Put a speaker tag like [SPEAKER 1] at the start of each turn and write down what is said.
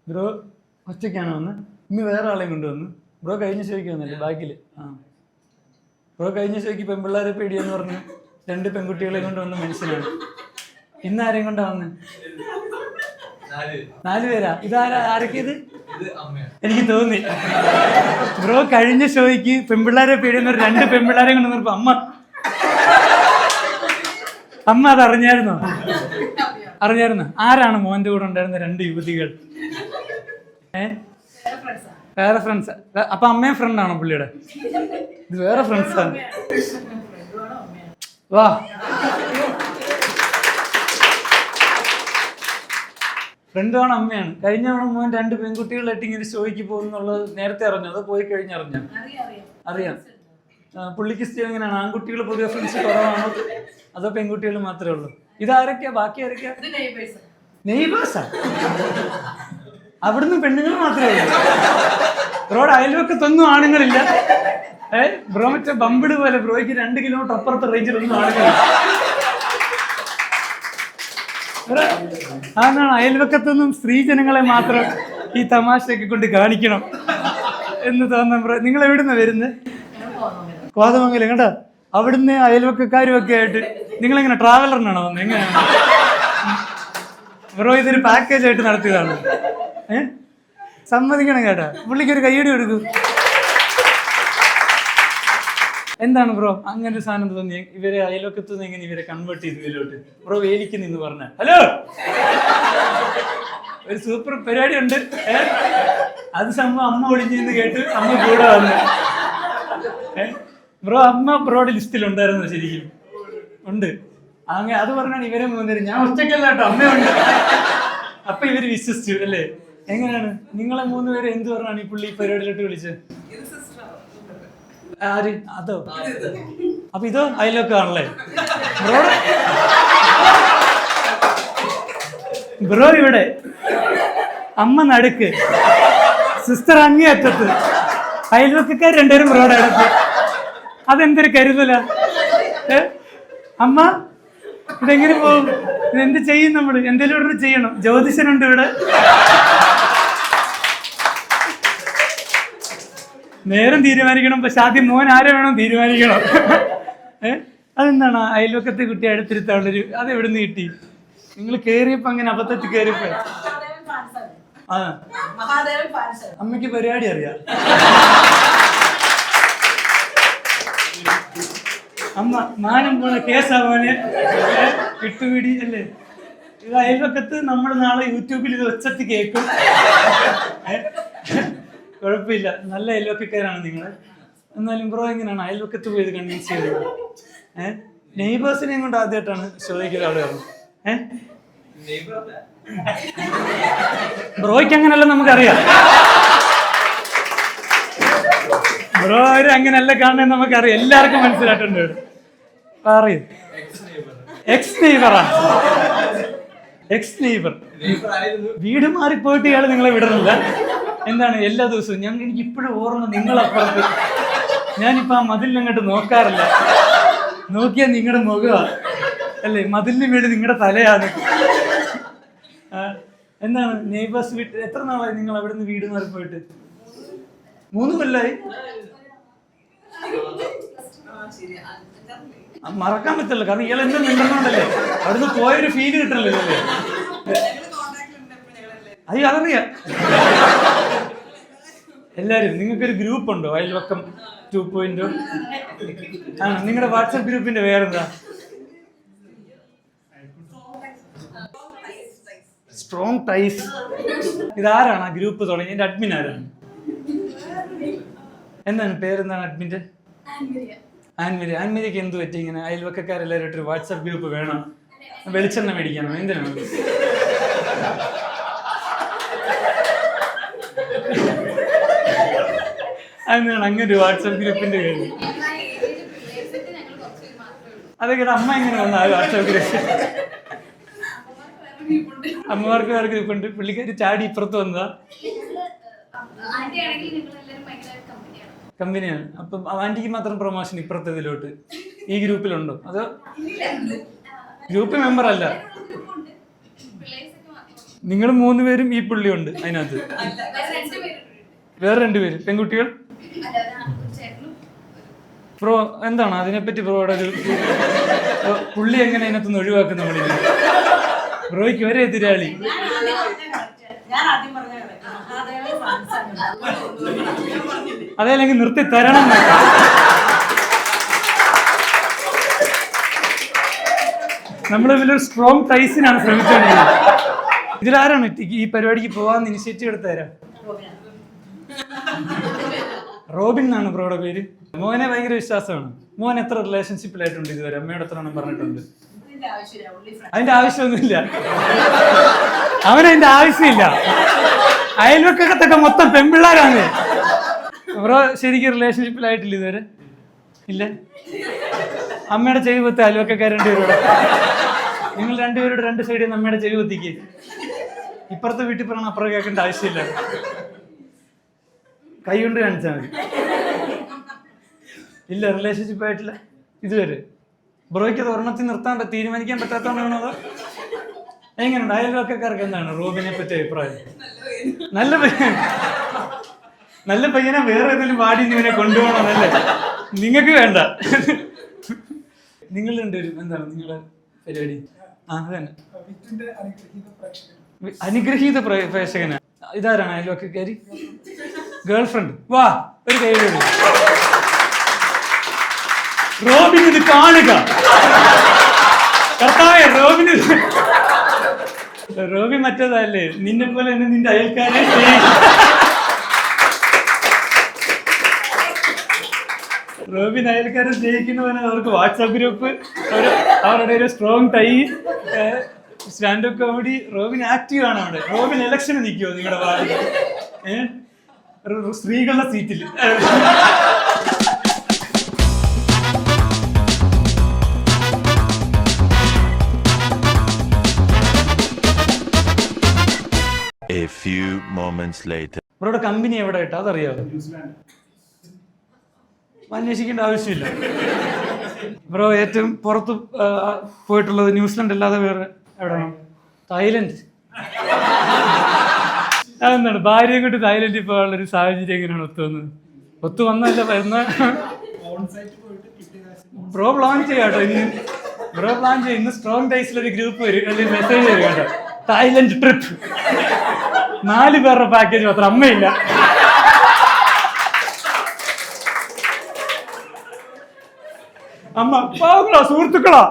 [SPEAKER 1] Bro ഒറ്റയ്ക്കാണ് വന്ന് ഇന്ന് വേറെ ആളെയും കൊണ്ടുവന്നു. ബ്രോ കഴിഞ്ഞ ഷോയ്ക്ക് വന്നല്ലേ ബാക്കിൽ. ബ്രോ കഴിഞ്ഞ ഷോയ്ക്ക് പെൺപിള്ളേരെ പേടിയെന്ന് പറഞ്ഞ് 2 പെൺകുട്ടികളെ കൊണ്ടുവന്ന മനുഷ്യനാണ്. ഇന്ന് ആരെയും കൊണ്ടാ വന്ന്? 4 പേരാ. ആരൊക്കെയത്? എനിക്ക് തോന്നി ബ്രോ കഴിഞ്ഞ ഷോയ്ക്ക് പെൺപിള്ളേരെ പേടിയെന്ന് 2 പെൺപിള്ളേരെ കൊണ്ടുവന്നപ്പോ അമ്മ അത് അറിഞ്ഞായിരുന്നോ? ആരാണ് മോന്റെ കൂടെ ഉണ്ടായിരുന്ന 2 യുവതികൾ? വേറെ ഫ്രണ്ട്സ്. അപ്പൊ അമ്മയും ഫ്രണ്ടാണോ പുള്ളിയുടെ? ഇത് വേറെ ഫ്രണ്ട്സാണ്. വാ, ഫ്രണ്ടാണ് അമ്മയാണ്. കഴിഞ്ഞ തവണ മോൻ 2 പെൺകുട്ടികളായിട്ട് ഇങ്ങനെ ഷോയ്ക്ക് പോകുന്നുള്ളത് നേരത്തെ അറിഞ്ഞോ അതോ പോയി കഴിഞ്ഞറിഞ്ഞോ? അറിയാം. പുള്ളിക്ക് സ്ഥിരം എങ്ങനെയാണ്? ആൺകുട്ടികൾ പൊതുവെ ഫ്രണ്ട്സ് കുറവാണോ അതോ പെൺകുട്ടികൾ മാത്രമേ ഉള്ളൂ? ഇതാരൊക്കെയാ? ബാക്കി ആരൊക്കെയാ? നെയ്ബേഴ്സാ. അവിടുന്ന് പെണ്ണുങ്ങൾ മാത്രമേ ഉള്ളൂ. ബ്രോയുടെ അയൽവക്കത്തൊന്നും ആണുങ്ങളില്ല. ബ്രോ മറ്റേ ബമ്പിട് പോലെ ബ്രോയ്ക്ക് 2 കിലോമീറ്റർ അപ്പുറത്തെ റേഞ്ചിലൊന്നും ആണുങ്ങളില്ല. അതാണ് അയൽവക്കത്തൊന്നും സ്ത്രീജനങ്ങളെ മാത്രം ഈ തമാശയൊക്കെ കൊണ്ട് കാണിക്കണം എന്ന് തോന്നാൻ. ബ്രോ നിങ്ങൾ എവിടുന്നാ വരുന്നത്? കോതമംഗലം. കേട്ടോ, അവിടുന്ന് അയൽവക്കക്കാരും ഒക്കെ ആയിട്ട് നിങ്ങളെങ്ങനെ ട്രാവലറിനാണോ വന്നത്? എങ്ങനെയാണ് ബ്രോ ഇതൊരു പാക്കേജ് ആയിട്ട് നടത്തുകയാണ്? സമ്മതിക്കണം കേട്ടോ. പുള്ളിക്കൊരു കയ്യടി കൊടുക്കും. എന്താണ് ബ്രോ അങ്ങനെ ഒരു സാധനം തോന്നി? ഇവരെ അയൽവക്കത്ത് നിന്ന് എങ്ങനെ ഇവരെ കൺവേർട്ട് ചെയ്തു ഇതിലോട്ട്? ബ്രോ വേലിക്ക് നിന്ന് പറഞ്ഞ ഹലോ ഒരു സൂപ്പർ പരിപാടി ഉണ്ട്. അത് സംഭവം അമ്മ ഒളിഞ്ഞെന്ന് കേട്ട് അമ്മ കൂടെ വന്നു. ബ്രോ അമ്മ ബ്രോയുടെ ലിസ്റ്റിലുണ്ടായിരുന്നു ശരിക്കും? ഉണ്ട്. അങ്ങനെ അത് പറഞ്ഞാണ് ഇവരെ 3 പേര്. ഞാൻ ഒറ്റയ്ക്കല്ല കേട്ടോ, അമ്മയുണ്ട്. അപ്പൊ ഇവര് വിശ്വസിച്ചു അല്ലേ? എങ്ങനെയാണ് നിങ്ങളെ 3 പേര് എന്ത് പറഞ്ഞാണ് ഈ പുള്ളി പരിപാടിയിലോട്ട് വിളിച്ചത്? ആര്? അതോ? അപ്പൊ ഇതോ അയലൊക്കെയാണല്ലേ? ബ്രോ ഇവിടെ, അമ്മ നടുക്ക്, സിസ്റ്റർ അങ്ങേ അറ്റത്ത്, അയൽവക്കക്കാർ 2 പേരും ബ്രോയുടെ അടുത്ത്. അതെന്തൊരു കരുതല. അമ്മ ഇതെങ്ങനെ പോകും? ഇതെന്ത് ചെയ്യും നമ്മൾ? എന്തെങ്കിലും ഇവിടെ ചെയ്യണം. ജ്യോതിഷനുണ്ട് ഇവിടെ. നേരം തീരുമാനിക്കണം. പക്ഷെ ആദ്യം മോൻ ആരെ വേണം തീരുമാനിക്കണം. അതെന്താണ് അയൽവക്കത്തെ കുട്ടി അടുത്തിരുത്താനുള്ളൊരു? അത് എവിടെ നിന്ന് കിട്ടി? നിങ്ങൾ കേറിയപ്പോ അങ്ങനെ അബദ്ധത്തിൽ കയറിയപ്പോ? അമ്മയ്ക്ക് പരിപാടി അറിയാം. അമ്മ മാനം പോണ കേസാവാന് കിട്ടുപിടി അല്ലേ? ഇത് അയൽവക്കത്ത് നമ്മൾ നാളെ യൂട്യൂബിൽ ഇത് ഒച്ചത്തി കേൾക്കും. കുഴപ്പമില്ല, നല്ല അയൽവക്കക്കാരാണ് നിങ്ങൾ. എന്നാലും ബ്രോ എങ്ങനെയാണ് അയൽവക്കത്ത് പോയത് കൺവിൻസ് ചെയ്തത്? നെയ്ബേഴ്സിനെയും കൊണ്ട് ആദ്യമായിട്ടാണ് ഷോയ്ക്ക് ഒരാൾ വരുന്നത്. ബ്രോയ്ക്ക് അങ്ങനെയല്ല നമുക്കറിയാം. ബ്രോ അവര് അങ്ങനെയല്ല കാണുന്നത് നമുക്കറിയാം. എല്ലാവർക്കും മനസ്സിലായിട്ടുണ്ട്. പറയൂ. X neighbour. വീട് മാറിപ്പോയിട്ട് ഇയാൾ നിങ്ങളെ വിടണില്ല. എന്താണ് എല്ലാ ദിവസവും? എനിക്ക് ഇപ്പോഴും ഓർമ്മ നിങ്ങളപ്പുറത്ത്. ഞാനിപ്പോ ആ മതിലിനങ്ങോട്ട് നോക്കാറില്ല. നോക്കിയാൽ നിങ്ങളുടെ മുഖമാണ് അല്ലേ? മതിലിന് വീട് നിങ്ങളുടെ തലയാണ്. എന്താണ് നെയ്ബേഴ്സ് വീട്ടിൽ എത്ര നാളായി നിങ്ങൾ അവിടെ നിന്ന് വീട് മാറിപ്പോയിട്ട്? 3 കൊല്ലമായി. മറക്കാൻ പറ്റില്ല, കാരണം ഇയാൾ എന്താ നിന്നുണ്ടല്ലേ? അവിടുന്ന് പോയൊരു ഫീല് കിട്ടണല്ലോ അല്ലേ? അയ്യോ അതറിയാം. എല്ലാരും നിങ്ങൾക്കൊരു ഗ്രൂപ്പ് ഉണ്ടോ? അയൽവക്കം 2.0 ആണ് നിങ്ങളുടെ വാട്സപ്പ് ഗ്രൂപ്പിന്റെ പേരെന്താ? Strong ties. ഇതാരാണ് ആ ഗ്രൂപ്പ് തുടങ്ങി? എന്റെ അഡ്മിൻ ആരാണ്? എന്താണ് പേരെന്താണ് അഡ്മിന്റെ? ആൻമരിക്ക് എന്ത് പറ്റി ഇങ്ങനെ അയൽവക്കക്കാരെല്ലാവരും ഒരു വാട്സപ്പ് ഗ്രൂപ്പ് വേണം? വെളിച്ചെണ്ണ മേടിക്കാനോ? എന്തിനാണ്? അതെന്താണ് അങ്ങനെ ഒരു വാട്സപ്പ് ഗ്രൂപ്പിന്റെ പേര്? അതൊക്കെ അമ്മ എങ്ങനെ വന്ന ആ വാട്സപ്പ് ഗ്രൂപ്പ്? അമ്മമാർക്ക് വേറെ ഗ്രൂപ്പ് ഉണ്ട്. പുള്ളിക്കാരി ചാടി ഇപ്പുറത്ത് വന്നതാ. കമ്പനിയാണ്. അപ്പം ആന്റിക്ക് മാത്രം പ്രൊമോഷൻ ഇപ്പുറത്തെ ഇതിലോട്ട് ഈ ഗ്രൂപ്പിലുണ്ടോ? അതോ ഗ്രൂപ്പ് മെമ്പർ അല്ല? നിങ്ങൾ 3 പേരും ഈ പുള്ളിയുണ്ട് അതിനകത്ത്. വേറെ 2 പേര് പെൺകുട്ടികൾ. ബ്രോ എന്താണ് അതിനെപ്പറ്റി ബ്രോയുടെ ഒരു പുള്ളി എങ്ങനെ അതിനകത്തുനിന്ന് ഒഴിവാക്കും നമ്മളിങ്ങനെ? ബ്രോയ്ക്ക് ഒരേ എതിരാളി. അതല്ലെങ്കിൽ നിർത്തി തരണം. നമ്മൾ ഇതിലൊരു സ്ട്രോങ് ടൈസിനാണ് ശ്രമിച്ചുകൊണ്ടിരിക്കുന്നത്. ഇതിലാരാണ് ഈ പരിപാടിക്ക് പോവാന്ന് ഇനിഷ്യേറ്റീവ് എടുത്താരാ? റോബിൻ എന്നാണ് ബ്രോയുടെ പേര്. മോനെ ഭയങ്കര വിശ്വാസമാണ്. മോൻ എത്ര റിലേഷൻഷിപ്പിലായിട്ടുണ്ട് ഇതുവരെ? അമ്മയോട് എത്ര എണ്ണം പറഞ്ഞിട്ടുണ്ട്? അതിന്റെ ആവശ്യമൊന്നുമില്ല. അവനതിന്റെ ആവശ്യമില്ല. അയൽവക്കത്തൊക്കെ മൊത്തം പെൺപിള്ളാരാണ്. ബ്രോ ശരിക്കും റിലേഷൻഷിപ്പിലായിട്ടില്ല ഇതുവരെ? ഇല്ല. അമ്മയുടെ ചെവി കുത്തി അയൽവക്കക്കാർ 2 പേരോട്. നിങ്ങൾ 2 പേരോട് 2 സൈഡിൽ നിന്ന് അമ്മയുടെ ചെവി കുത്തിക്ക്. ഇപ്പുറത്തെ വീട്ടിൽ പറഞ്ഞാൽ അപ്പുറം കേൾക്കേണ്ട ആവശ്യമില്ല. കൈ കൊണ്ട് കാണിച്ചാൽ മതി. ഇല്ല, റിലേഷൻഷിപ്പ് ആയിട്ടില്ല ഇതുവരെ. ബ്രോയ്ക്ക് അത് ഒരെണ്ണത്തിൽ നിർത്താൻ തീരുമാനിക്കാൻ പറ്റാത്തതാണോ? അതോ എങ്ങനെയുണ്ട്? അയൽവക്കക്കാർക്ക് എന്താണ് റോബിനെ പറ്റി അഭിപ്രായം? നല്ല പയ്യനെ വേറെ ഏതെങ്കിലും വാടി ഇവനെ കൊണ്ടുപോകണമെന്നല്ലേ? നിങ്ങൾക്ക് വേണ്ട. നിങ്ങൾ 2 പേരും എന്താണ് നിങ്ങളുടെ പരിപാടി? അതന്നെ, അനുഗ്രഹീത പ്രേക്ഷകനാ. ഇതാരാണ് അയൽവക്കക്കാരി? Girl friend. വാ, ഒരു കൈ. റോബിൻ ഇത് കാണുക. കർത്താവേ, റോബിൻ മറ്റേതല്ലേ, നിന്നെ പോലെ തന്നെ നിന്റെ അയൽക്കാരെ റോബിൻ അയൽക്കാരെ സ്നേഹിക്കുന്നവന് അവർക്ക് വാട്സാപ്പ് ഗ്രൂപ്പ്, അവരുടെ ഒരു strong tie, stand up comedy. Robin active ആണ് അവിടെ. റോബിൻ ഇലക്ഷന് നിൽക്കുമോ നിങ്ങളുടെ വാർഡിൽ? സ്ത്രീകളുടെ സീറ്റിൽ.
[SPEAKER 2] A few moments later.
[SPEAKER 1] ബ്രോയുടെ കമ്പനി എവിടെ ഇട്ടാ അതറിയാമോ? അന്വേഷിക്കേണ്ട ആവശ്യമില്ല. ബ്രോ ഏറ്റവും പുറത്ത് പോയിട്ടുള്ളത് ന്യൂസിലൻഡ് അല്ലാതെ വേറെ എവിടെയാണ്? തായ്ലൻഡ്. അതെന്താണ് ഭാര്യയും കൊണ്ട് തായ്ലൻഡിൽ പോകാനുള്ളൊരു സാഹചര്യം എങ്ങനെയാണ് ഒത്തുവന്നത്? ഒത്തുവന്നല്ല വരുന്ന. ബ്രോ പ്ലാൻ ചെയ്യാട്ടോ. ബ്രോ പ്ലാൻ ചെയ്യും. ഇന്ന് സ്ട്രോങ് ടൈസിലൊരു ഗ്രൂപ്പ് വരും, അല്ലെങ്കിൽ മെസ്സേജ് വരും കേട്ടോ. തായ്ലൻഡ് ട്രിപ്പ് 4 പേരുടെ പാക്കേജ് മാത്രം. അമ്മയില്ല. അമ്മ പാവങ്ങളാ, സുഹൃത്തുക്കളാ.